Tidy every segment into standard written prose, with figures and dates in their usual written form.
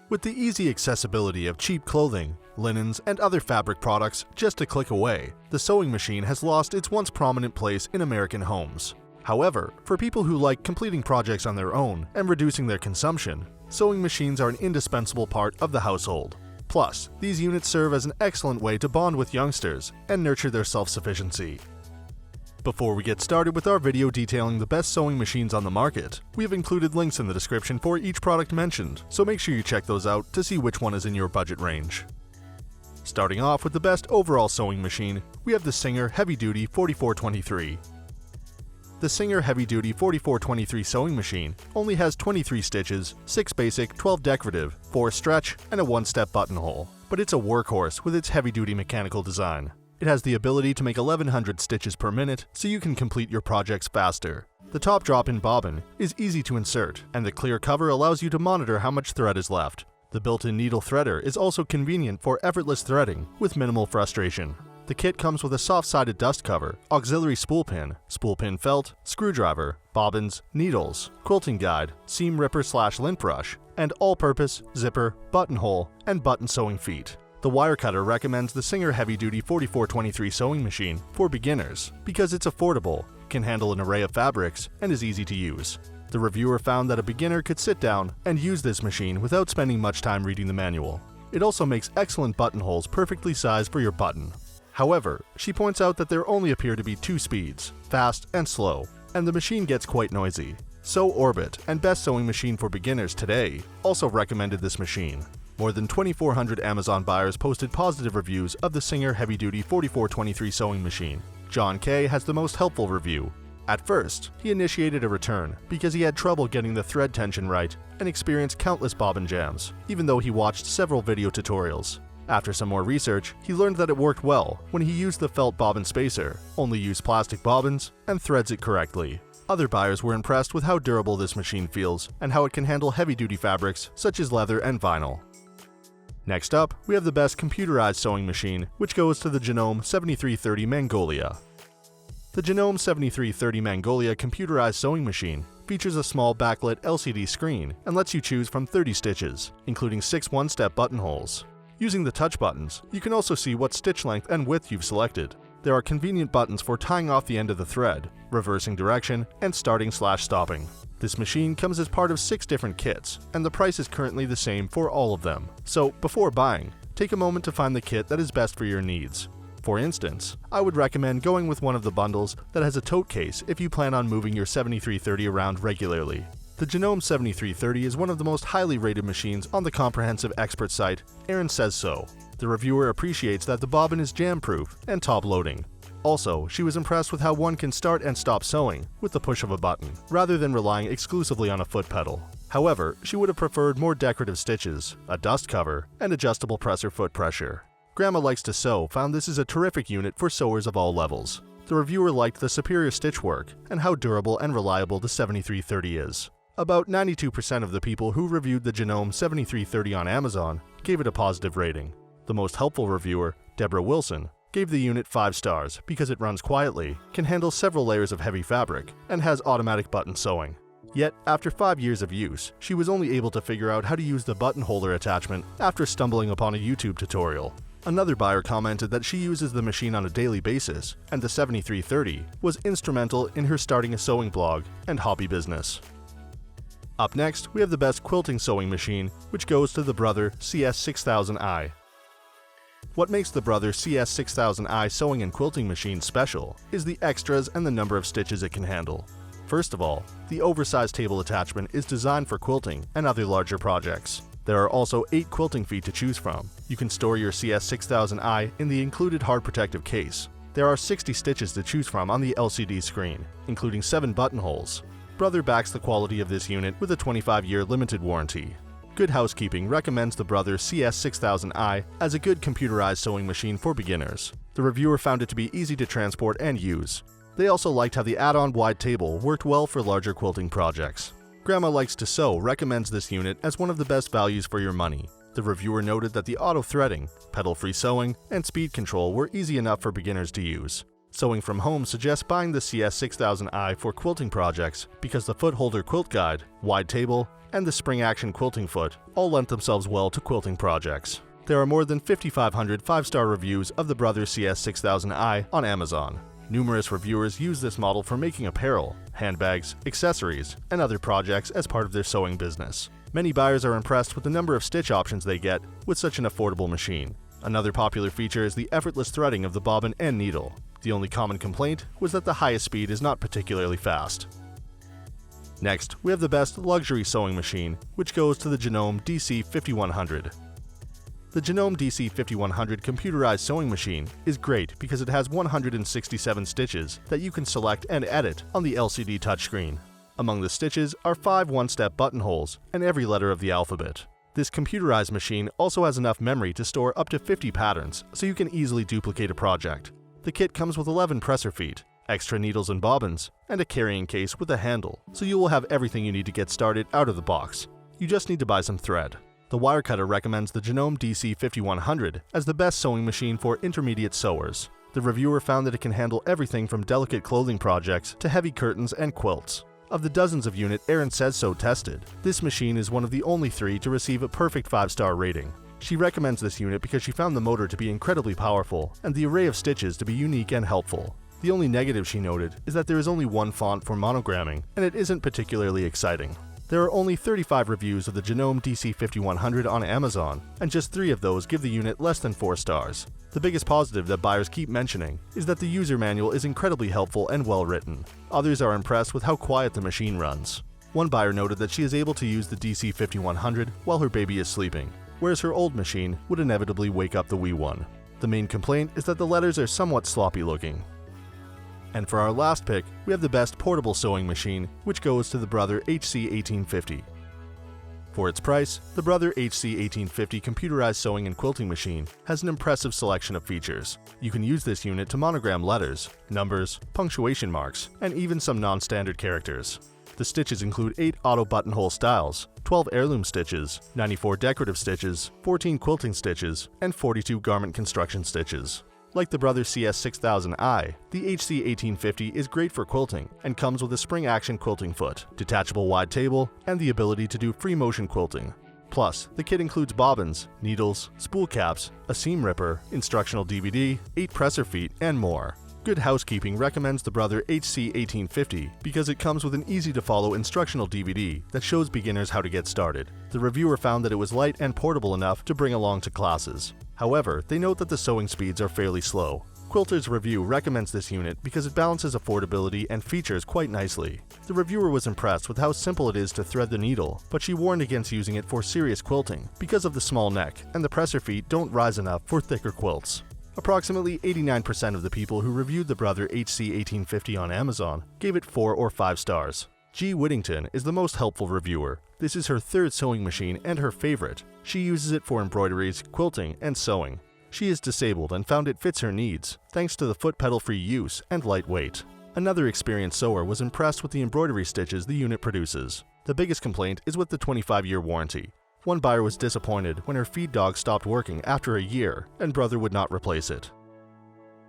With the easy accessibility of cheap clothing, linens, and other fabric products just a click away, the sewing machine has lost its once prominent place in American homes. However, for people who like completing projects on their own and reducing their consumption, sewing machines are an indispensable part of the household. Plus, these units serve as an excellent way to bond with youngsters and nurture their self-sufficiency. Before we get started with our video detailing the best sewing machines on the market, we have included links in the description for each product mentioned, so make sure you check those out to see which one is in your budget range. Starting off with the best overall sewing machine, we have the Singer Heavy Duty 4423. The Singer Heavy Duty 4423 sewing machine only has 23 stitches, 6 basic, 12 decorative, 4 stretch, and a 1-step buttonhole, but it's a workhorse with its heavy-duty mechanical design. It has the ability to make 1100 stitches per minute, so you can complete your projects faster. The top drop-in bobbin is easy to insert, and the clear cover allows you to monitor how much thread is left. The built-in needle threader is also convenient for effortless threading with minimal frustration. The kit comes with a soft-sided dust cover, auxiliary spool pin felt, screwdriver, bobbins, needles, quilting guide, seam ripper/lint brush, and all-purpose, zipper, buttonhole, and button sewing feet. The wire cutter recommends the Singer Heavy Duty 4423 sewing machine for beginners because it's affordable, can handle an array of fabrics, and is easy to use. The reviewer found that a beginner could sit down and use this machine without spending much time reading the manual. It also makes excellent buttonholes perfectly sized for your button. However, she points out that there only appear to be 2 speeds, fast and slow, and the machine gets quite noisy. Sew Orbit and Best Sewing Machine for Beginners Today also recommended this machine. More than 2,400 Amazon buyers posted positive reviews of the Singer Heavy Duty 4423 sewing machine. John K. has the most helpful review. At first, he initiated a return because he had trouble getting the thread tension right and experienced countless bobbin jams, even though he watched several video tutorials. After some more research, he learned that it worked well when he used the felt bobbin spacer, only used plastic bobbins, and threads it correctly. Other buyers were impressed with how durable this machine feels and how it can handle heavy-duty fabrics such as leather and vinyl. Next up, we have the best computerized sewing machine, which goes to the Janome 7330 Magnolia. The Janome 7330 Magnolia computerized sewing machine features a small backlit LCD screen and lets you choose from 30 stitches, including 6 1-step buttonholes. Using the touch buttons, you can also see what stitch length and width you've selected. There are convenient buttons for tying off the end of the thread, reversing direction, and starting/stopping. This machine comes as part of 6 different kits, and the price is currently the same for all of them. So, before buying, take a moment to find the kit that is best for your needs. For instance, I would recommend going with one of the bundles that has a tote case if you plan on moving your 7330 around regularly. The Janome 7330 is one of the most highly rated machines on the comprehensive expert site, Aaron Says So. The reviewer appreciates that the bobbin is jam-proof and top-loading. Also, she was impressed with how one can start and stop sewing with the push of a button, rather than relying exclusively on a foot pedal. However, she would have preferred more decorative stitches, a dust cover, and adjustable presser foot pressure. Grandma Likes to Sew found this is a terrific unit for sewers of all levels. The reviewer liked the superior stitch work and how durable and reliable the 7330 is. About 92% of the people who reviewed the Janome 7330 on Amazon gave it a positive rating. The most helpful reviewer, Deborah Wilson, gave the unit 5 stars because it runs quietly, can handle several layers of heavy fabric, and has automatic button sewing. Yet, after 5 years of use, she was only able to figure out how to use the button holder attachment after stumbling upon a YouTube tutorial. Another buyer commented that she uses the machine on a daily basis, and the 7330 was instrumental in her starting a sewing blog and hobby business. Up next, we have the best quilting sewing machine, which goes to the Brother CS6000i. What makes the Brother CS6000i sewing and quilting machine special is the extras and the number of stitches it can handle. First of all, the oversized table attachment is designed for quilting and other larger projects. There are also 8 quilting feet to choose from. You can store your CS6000i in the included hard protective case. There are 60 stitches to choose from on the LCD screen, including 7 buttonholes. Brother backs the quality of this unit with a 25-year limited warranty. Good Housekeeping recommends the Brother CS6000i as a good computerized sewing machine for beginners. The reviewer found it to be easy to transport and use. They also liked how the add-on wide table worked well for larger quilting projects. Grandma Likes to Sew recommends this unit as one of the best values for your money. The reviewer noted that the auto-threading, pedal-free sewing, and speed control were easy enough for beginners to use. Sewing from Home suggests buying the CS6000i for quilting projects because the foot holder quilt guide, wide table, and the spring-action quilting foot all lent themselves well to quilting projects. There are more than 5,500 5-star reviews of the Brother CS6000i on Amazon. Numerous reviewers use this model for making apparel, handbags, accessories, and other projects as part of their sewing business. Many buyers are impressed with the number of stitch options they get with such an affordable machine. Another popular feature is the effortless threading of the bobbin and needle. The only common complaint was that the highest speed is not particularly fast. Next, we have the best luxury sewing machine, which goes to the Janome DC5100. The Janome DC5100 computerized sewing machine is great because it has 167 stitches that you can select and edit on the LCD touchscreen. Among the stitches are 5 one-step buttonholes and every letter of the alphabet. This computerized machine also has enough memory to store up to 50 patterns, so you can easily duplicate a project. The kit comes with 11 presser feet, extra needles and bobbins, and a carrying case with a handle, so you will have everything you need to get started out of the box. You just need to buy some thread. The wire cutter recommends the Janome DC5100 as the best sewing machine for intermediate sewers. The reviewer found that it can handle everything from delicate clothing projects to heavy curtains and quilts. Of the dozens of units Erin Says So tested, this machine is one of the only 3 to receive a perfect 5-star rating. She recommends this unit because she found the motor to be incredibly powerful and the array of stitches to be unique and helpful. The only negative she noted is that there is only one font for monogramming, and it isn't particularly exciting. There are only 35 reviews of the Janome DC5100 on Amazon, and just 3 of those give the unit less than 4 stars. The biggest positive that buyers keep mentioning is that the user manual is incredibly helpful and well written. Others are impressed with how quiet the machine runs. One buyer noted that she is able to use the DC5100 while her baby is sleeping, whereas her old machine would inevitably wake up the wee one. The main complaint is that the letters are somewhat sloppy looking. And for our last pick, we have the best portable sewing machine, which goes to the Brother HC1850. For its price, the Brother HC1850 computerized sewing and quilting machine has an impressive selection of features. You can use this unit to monogram letters, numbers, punctuation marks, and even some non-standard characters. The stitches include 8 auto buttonhole styles, 12 heirloom stitches, 94 decorative stitches, 14 quilting stitches, and 42 garment construction stitches. Like the Brother CS6000i, the HC1850 is great for quilting and comes with a spring-action quilting foot, detachable wide table, and the ability to do free motion quilting. Plus, the kit includes bobbins, needles, spool caps, a seam ripper, instructional DVD, 8 presser feet, and more. Good Housekeeping recommends the Brother HC1850 because it comes with an easy-to-follow instructional DVD that shows beginners how to get started. The reviewer found that it was light and portable enough to bring along to classes. However, they note that the sewing speeds are fairly slow. Quilter's Review recommends this unit because it balances affordability and features quite nicely. The reviewer was impressed with how simple it is to thread the needle, but she warned against using it for serious quilting because of the small neck and the presser feet don't rise enough for thicker quilts. Approximately 89% of the people who reviewed the Brother HC1850 on Amazon gave it 4 or 5 stars. G. Whittington is the most helpful reviewer. This is her 3rd sewing machine and her favorite. She uses it for embroideries, quilting, and sewing. She is disabled and found it fits her needs, thanks to the foot pedal-free use and lightweight. Another experienced sewer was impressed with the embroidery stitches the unit produces. The biggest complaint is with the 25-year warranty. One buyer was disappointed when her feed dog stopped working after a year, and Brother would not replace it.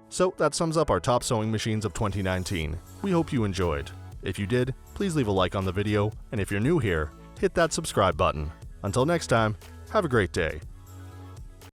So that sums up our top sewing machines of 2019. We hope you enjoyed. If you did, please leave a like on the video, and if you're new here, hit that subscribe button. Until next time, have a great day.